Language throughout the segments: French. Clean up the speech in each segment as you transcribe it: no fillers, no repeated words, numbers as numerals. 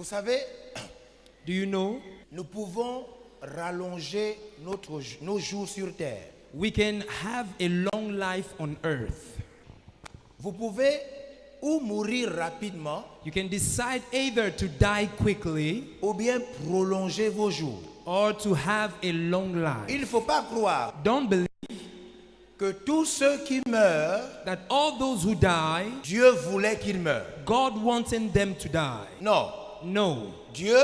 savez, Do you know nous pouvons rallonger nos jours sur terre. we can have a long life on earth? Vous pouvez ou mourir rapidement You can decide either to die quickly ou bien prolonger vos jours. or to have a long life. Il ne faut pas croire Don't believe que tous ceux qui meurent, that all those who die, Dieu voulait qu'ils meurent. God wanted them to die. Non, No. Dieu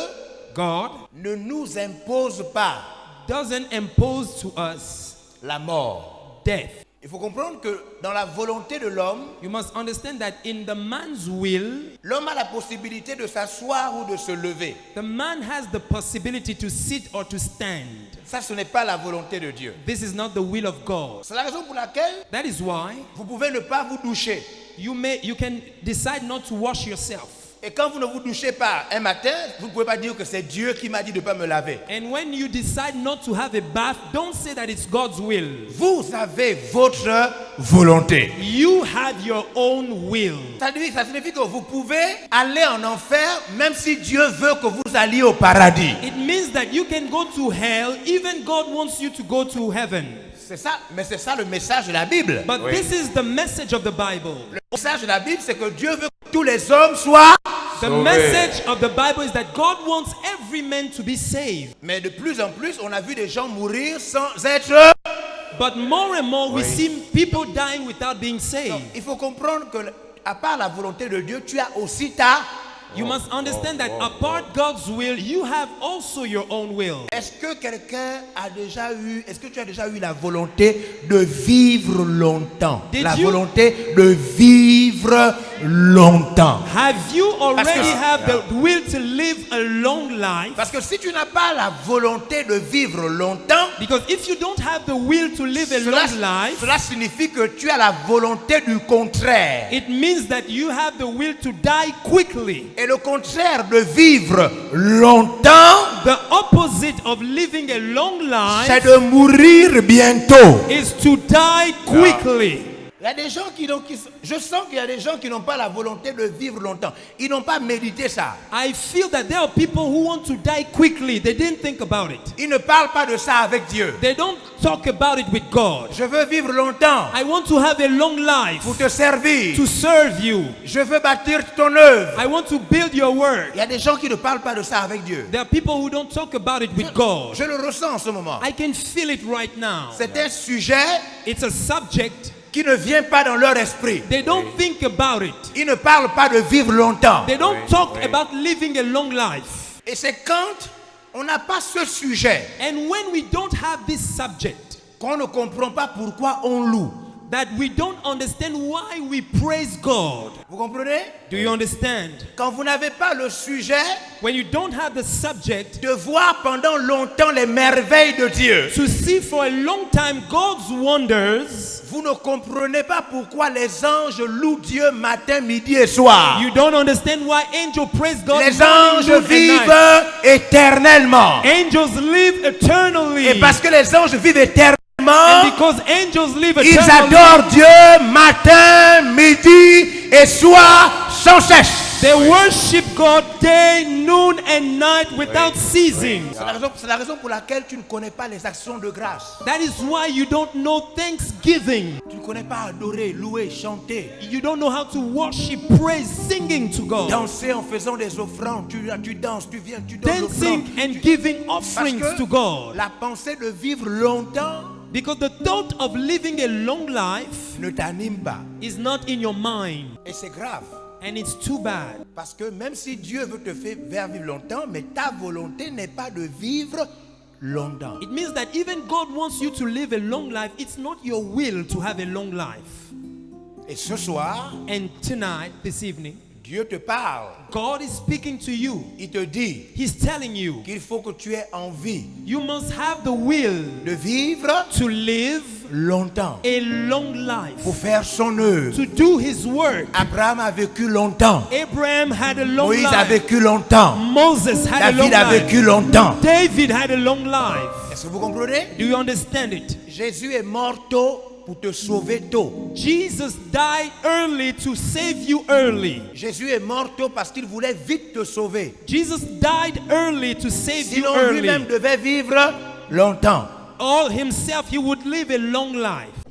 God ne nous impose pas doesn't impose to us la mort. death. Il faut comprendre que dans la volonté de l'homme, You must understand that in the man's will, l'homme a la possibilité de s'asseoir ou de se lever. the man has the possibility to sit or to stand. Ça, ce n'est pas la volonté de Dieu. This is not the will of God. C'est la raison pour laquelle That is why vous pouvez ne pas vous doucher. you can decide not to wash yourself. Et quand vous ne vous douchez pas un matin, vous ne pouvez pas dire que c'est Dieu qui m'a dit de ne pas me laver. And when you decide not to have a bath, don't say that it's God's will. Vous avez votre volonté. You have your own will. Ça signifie que vous pouvez aller en enfer même si Dieu veut que vous alliez au paradis. It means that you can go to hell, even God wants you to go to heaven. C'est ça, mais c'est ça le message de la Bible. But this is the message of the Bible. Le message de la Bible, c'est que Dieu veut que tous les hommes soient The message of the Bible is that God wants every man to be saved. Mais de plus en plus, on a vu des gens mourir sans être. But more and more we see people dying without being saved. Il faut comprendre que, à part la volonté de Dieu, tu as aussi ta. You must understand that apart God's will, you have also your own will. Est-ce que tu as déjà eu la volonté de vivre longtemps? La volonté de vivre longtemps. Have you already have the will to live a long life? Parce que si tu n'as pas la volonté de vivre longtemps, Because if you don't have the will to live a long life, cela signifie que tu as la volonté du contraire. it means that you have the will to die quickly. Et le contraire de vivre longtemps, The opposite of living a long c'est life de mourir bientôt. is to die quickly. Il y a des gens je sens qu'il y a des gens qui n'ont pas la volonté de vivre longtemps. Ils n'ont pas médité ça. I feel that there are people who want to die quickly. They didn't think about it. Ils ne parlent pas de ça avec Dieu. They don't talk about it with God. Je veux vivre longtemps I want to have a long life pour te servir. to serve you. Je veux bâtir ton œuvre. I want to build your work. Il y a des gens qui ne parlent pas de ça avec Dieu. There are people who don't talk about it with God. Je le ressens en ce moment. I can feel it right now. C'est un sujet It's a subject. qui ne vient pas dans leur esprit. They don't think about it. Ils ne parlent pas de vivre longtemps. They don't talk about living a long life. Et c'est quand on n'a pas ce sujet And when we don't have this subject, qu'on ne comprend pas pourquoi on loue. that we don't understand why we praise God. Vous comprenez? Do you understand? Quand vous n'avez pas le sujet When you don't have the subject de voir pendant longtemps les merveilles de Dieu, to see for a long time God's wonders, vous ne comprenez pas pourquoi les anges louent Dieu matin, midi et soir. you don't understand why angels praise God. Les morning, anges noon, and vivent night. éternellement. Angels live eternally. Et parce que les anges vivent éternellement, And because angels live ils eternally, adorent Dieu matin, midi et soir sans cesse. they worship God day, noon, and night without ceasing. C'est la raison pour laquelle tu ne connais pas les actions de grâce. That is why you don't know thanksgiving. Tu ne connais pas adorer, louer, chanter, You don't know how to worship, praise, singing to God. danser en faisant des offrandes. Tu danses, tu viens, tu donnes Dancing l'offrande. and giving Parce offerings que to God. la pensée de vivre longtemps Because the thought of living a long life ne t'anime pas. is not in your mind. Et c'est grave. And it's too bad. Parce que même si Dieu veut te faire vivre longtemps, mais ta volonté n'est pas de vivre longtemps. It means that even God wants you to live a long life. It's not your will to have a long life. Et ce soir, And tonight, this evening, Dieu te parle. God is speaking to you. Il te dit He's telling you, qu'il faut que tu aies envie you must have the will de vivre to live longtemps a long life, pour faire son œuvre. to do His work. Abraham a vécu longtemps. Abraham had a long Moïse a life. vécu longtemps. Moses had a long David a life. vécu longtemps. David had a long life. Est-ce que vous comprenez? Do you understand it? Jésus est mort tôt pour te sauver tôt. Jesus died early to save you early. Jésus est mort tôt parce qu'il voulait vite te sauver. Jesus died early to save you Sinon, lui-même early. devait vivre longtemps. All himself, he would live a long life.